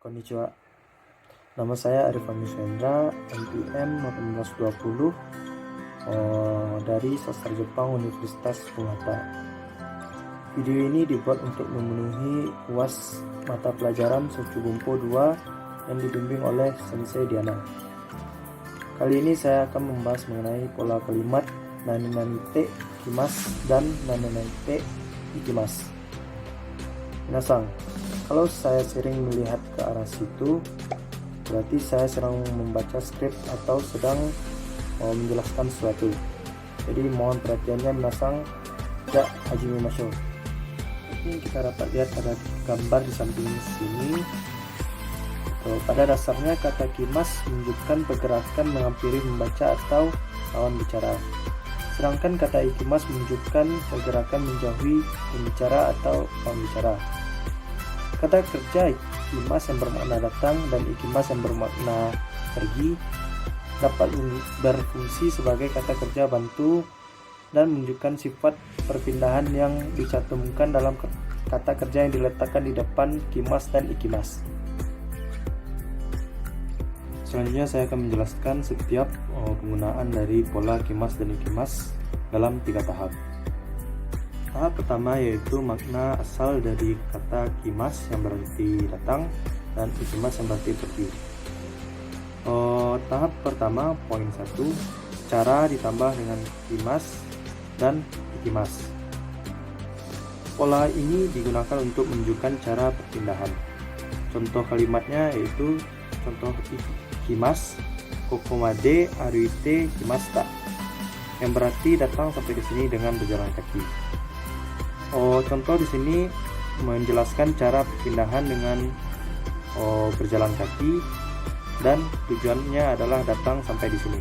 Konnichiwa. Nama saya Arifan Yuswendra, NPM 1820 dari Sastra Jepang Universitas Punggata. Video ini dibuat untuk memenuhi UAS mata pelajaran Sochugumpo 2 yang dibimbing oleh Sensei Diana. Kali ini saya akan membahas mengenai pola kalimat nani-nani-te ikimasu dan nani-nani-te ikimasu. Minasang, kalau saya sering melihat ke arah situ, berarti saya sedang membaca skrip atau sedang menjelaskan sesuatu. Jadi mohon perhatiannya minasang, tidak hajimimashou. Ini kita dapat lihat ada gambar di samping sini. Pada dasarnya kata kimas menunjukkan pergerakan menghampiri membaca atau lawan bicara. Sedangkan kata ikimas menunjukkan pergerakan menjauhi pembicara atau lawan bicara. Kata kerja ikimas yang bermakna datang dan ikimas yang bermakna pergi dapat berfungsi sebagai kata kerja bantu dan menunjukkan sifat perpindahan yang dicantumkan dalam kata kerja yang diletakkan di depan kimas dan ikimas. Selanjutnya saya akan menjelaskan setiap penggunaan dari pola kimas dan ikimas dalam 3 tahap. Tahap pertama yaitu makna asal dari kata kimas yang berarti datang dan ikimas yang berarti pergi. Tahap pertama poin 1, cara ditambah dengan kimas dan ikimas. Pola ini digunakan untuk menunjukkan cara perpindahan. Contoh kalimatnya yaitu contoh ikimas, kokomade aruite kimashita, yang berarti datang sampai di sini dengan berjalan kaki. Contoh di sini menjelaskan cara perpindahan dengan berjalan kaki dan tujuannya adalah datang sampai di sini.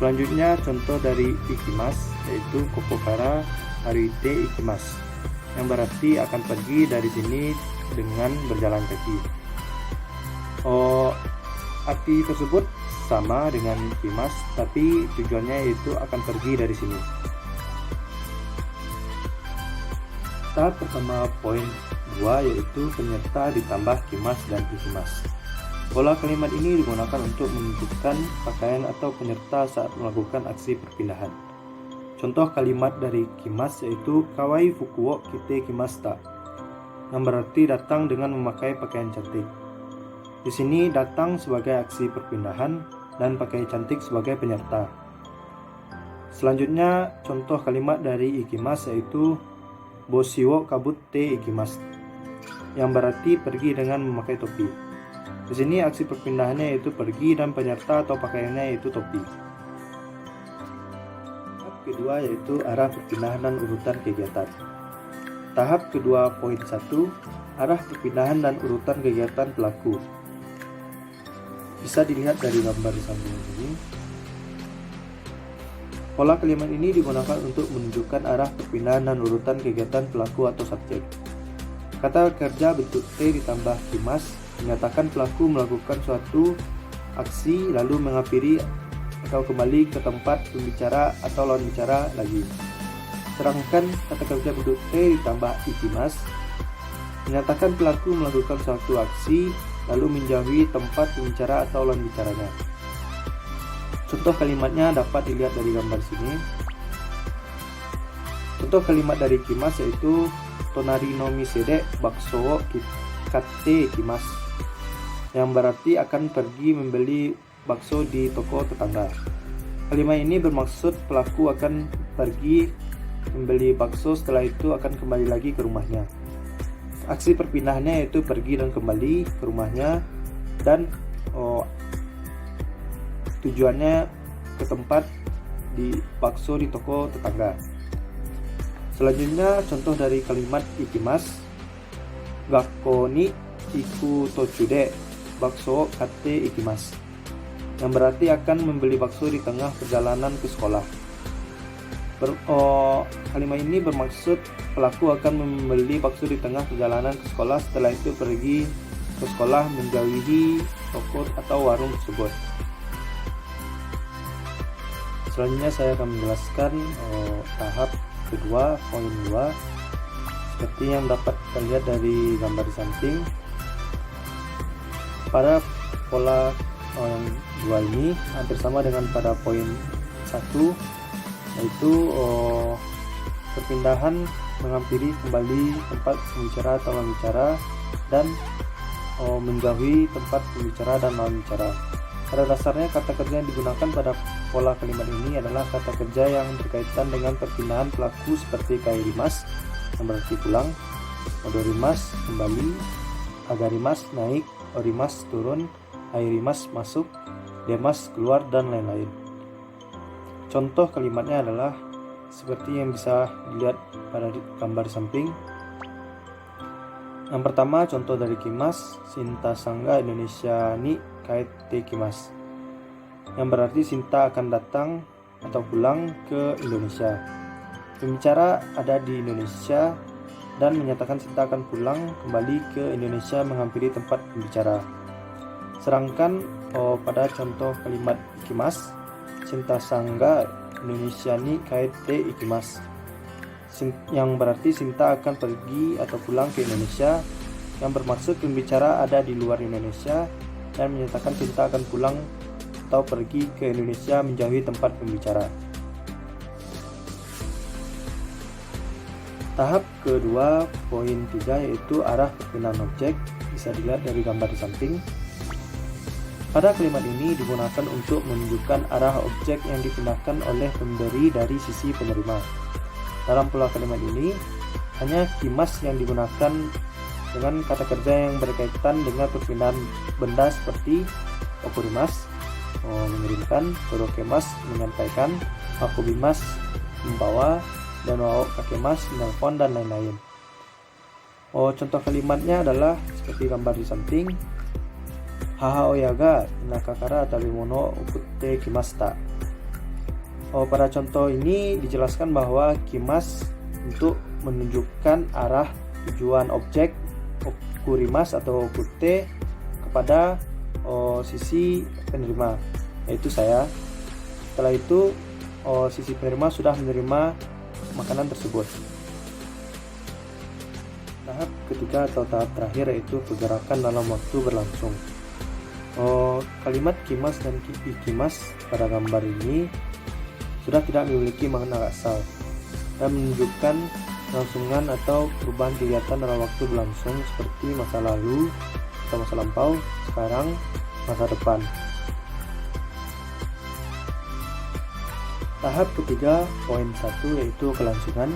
Selanjutnya contoh dari ikimas yaitu kokokara aruite ikimasu, yang berarti akan pergi dari sini dengan berjalan kaki. Arti tersebut sama dengan ikimas, tapi tujuannya yaitu akan pergi dari sini. Tahap pertama poin 2 yaitu penyerta ditambah kimas dan ikimas. Pola kalimat ini digunakan untuk menunjukkan pakaian atau penyerta saat melakukan aksi perpindahan. Contoh kalimat dari kimas yaitu kawai fuku wo kite kimashita, yang berarti datang dengan memakai pakaian cantik. Di sini datang sebagai aksi perpindahan dan pakaian cantik sebagai penyerta. Selanjutnya contoh kalimat dari ikimas yaitu boshi wo kabutte ikimasu, yang berarti pergi dengan memakai topi. Di sini aksi perpindahannya yaitu pergi dan penyerta atau pakaiannya yaitu topi. Tahap kedua yaitu arah perpindahan dan urutan kegiatan. Tahap kedua poin 1, arah perpindahan dan urutan kegiatan pelaku. Bisa dilihat dari gambar di samping ini. Pola kalimat ini digunakan untuk menunjukkan arah perpindahan dan urutan kegiatan pelaku atau subjek. Kata kerja bentuk T ditambah kimas menyatakan pelaku melakukan suatu aksi lalu menghampiri atau kembali ke tempat pembicara atau lawan bicara lagi. Sedangkan kata kerja bentuk T ditambah ikimas menyatakan pelaku melakukan suatu aksi lalu menjauhi tempat pembicara atau lawan bicaranya. Contoh kalimatnya dapat dilihat dari gambar sini. Contoh kalimat dari kimas yaitu tonari no mise de bakso wo katte kimasu, yang berarti akan pergi membeli bakso di toko tetangga. Kalimat ini bermaksud pelaku akan pergi membeli bakso, setelah itu akan kembali lagi ke rumahnya. Aksi perpindahannya yaitu pergi dan kembali ke rumahnya dan tujuannya ke tempat di bakso di toko tetangga. Selanjutnya contoh dari kalimat ikimas, gakko ni iku tochu de bakso katte ikimasu, yang berarti akan membeli bakso di tengah perjalanan ke sekolah. Kalimat ini bermaksud pelaku akan membeli bakso di tengah perjalanan ke sekolah, setelah itu pergi ke sekolah menjauhi toko atau warung tersebut. Selanjutnya saya akan menjelaskan tahap kedua poin 2 seperti yang dapat kita lihat dari gambar di samping. pada pola yang dua ini hampir sama dengan pada poin 1, yaitu perpindahan menghampiri kembali tempat pembicara atau lawan bicara dan menjauhi tempat pembicara dan lawan bicara. Pada dasarnya kata kerja yang digunakan pada pola kalimat ini adalah kata kerja yang berkaitan dengan perpindahan pelaku seperti kairimas yang berarti pulang, odorimas kembali, agarimas naik, orimas turun, airimas masuk, demas keluar, dan lain-lain. Contoh kalimatnya adalah seperti yang bisa dilihat pada gambar di samping. Yang pertama, contoh dari kimas, Sinta Sangga Indonesia ni kait te kimas, yang berarti Sinta akan datang atau pulang ke Indonesia. Pembicara ada di Indonesia dan menyatakan Sinta akan pulang kembali ke Indonesia menghampiri tempat pembicara. Sedangkan pada contoh kalimat ikimas, Sinta Sangga Indonesia ni kait te ikimas, yang berarti Sinta akan pergi atau pulang ke Indonesia, yang bermaksud pembicara ada di luar Indonesia dan menyatakan Sinta akan pulang atau pergi ke Indonesia menjauhi tempat pembicara. Tahap kedua, poin 3, yaitu arah perpindahan objek, bisa dilihat dari gambar di samping. Pada kalimat ini digunakan untuk menunjukkan arah objek yang dipindahkan oleh pemberi dari sisi penerima. Dalam pola kalimat ini, hanya kimas yang digunakan dengan kata kerja yang berkaitan dengan perpindahan benda seperti okurimas, mengirimkan, torokemas, menyampaikan, makubimas, membawa, dan kakemas, menelpon, dan lain-lain. Contoh kalimatnya adalah seperti gambar di samping. Haha oyaga nakakara tabimono okutte kimasta. Pada contoh ini dijelaskan bahwa kimas untuk menunjukkan arah tujuan objek okurimas atau okutte kepada sisi penerima, yaitu saya. Setelah itu sisi penerima sudah menerima makanan tersebut. Tahap ketiga atau tahap terakhir yaitu pergerakan dalam waktu berlangsung. Kalimat kimas dan ikimas pada gambar ini sudah tidak memiliki makna asal dan menunjukkan kelangsungan atau perubahan kegiatan dalam waktu berlangsung seperti masa lalu atau masa lampau, sekarang, masa depan. Tahap ketiga, poin 1, yaitu kelangsungan.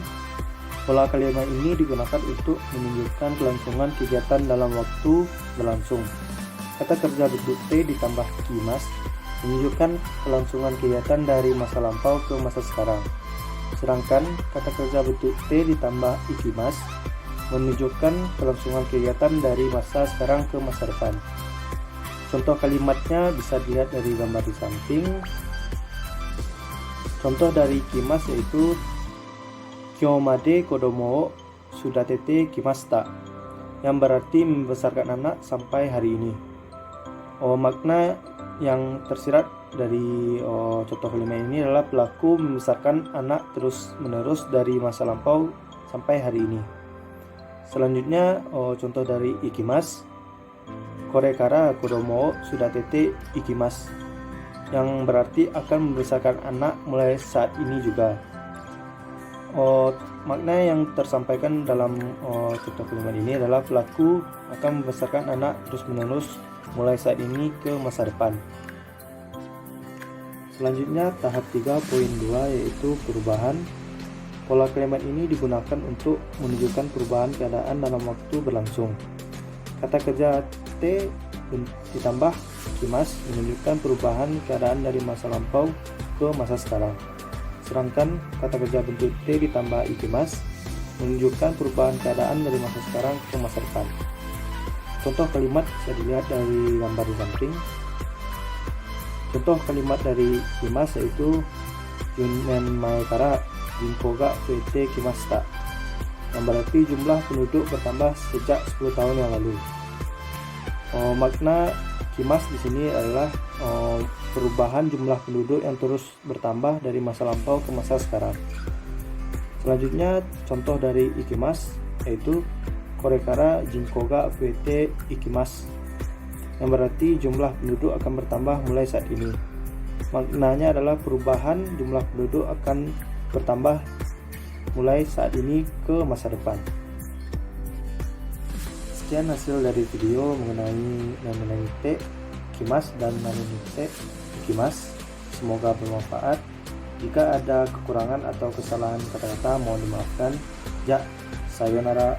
Pola kalimat ini digunakan untuk menunjukkan kelangsungan kegiatan dalam waktu berlangsung. Kata kerja bentuk T ditambah kimas menunjukkan kelangsungan kegiatan dari masa lampau ke masa sekarang. Sedangkan kata kerja bentuk T ditambah ikimas menunjukkan kelangsungan kegiatan dari masa sekarang ke masa depan. Contoh kalimatnya bisa dilihat dari gambar di samping. Contoh dari kimas yaitu kyomade kodomo sudatete kimasta, yang berarti membesarkan anak sampai hari ini. Makna yang tersirat dari contoh kalimat ini adalah pelaku membesarkan anak terus-menerus dari masa lampau sampai hari ini. Selanjutnya contoh dari ikimas, korekara kodomo sudatete ikimas, yang berarti akan membesarkan anak mulai saat ini juga. Makna yang tersampaikan dalam contoh kalimat ini adalah pelaku akan membesarkan anak terus-menerus mulai saat ini ke masa depan. Selanjutnya tahap 3 poin 2 yaitu perubahan. Pola kalimat ini digunakan untuk menunjukkan perubahan keadaan dalam waktu berlangsung. Kata kerja T ditambah kimas menunjukkan perubahan keadaan dari masa lampau ke masa sekarang. Sedangkan kata kerja bentuk T ditambah ikimas menunjukkan perubahan keadaan dari masa sekarang ke masa depan. Contoh kalimat bisa dilihat dari gambar di samping. Contoh kalimat dari kimas yaitu Junen Maekara Jinko ga fuete kimashita, yang berarti jumlah penduduk bertambah sejak 10 tahun yang lalu. Makna kimas di sini adalah perubahan jumlah penduduk yang terus bertambah dari masa lampau ke masa sekarang. Selanjutnya contoh dari ikimas yaitu korekara jinko ga fuete ikimas, yang berarti jumlah penduduk akan bertambah mulai saat ini. Maknanya adalah perubahan jumlah penduduk akan bertambah mulai saat ini ke masa depan. Sekian hasil dari video mengenai Naninite Ikimasu dan Naninite Ikimasu. Semoga bermanfaat. Jika ada kekurangan atau kesalahan kata-kata mohon dimaafkan. Ya, sayonara.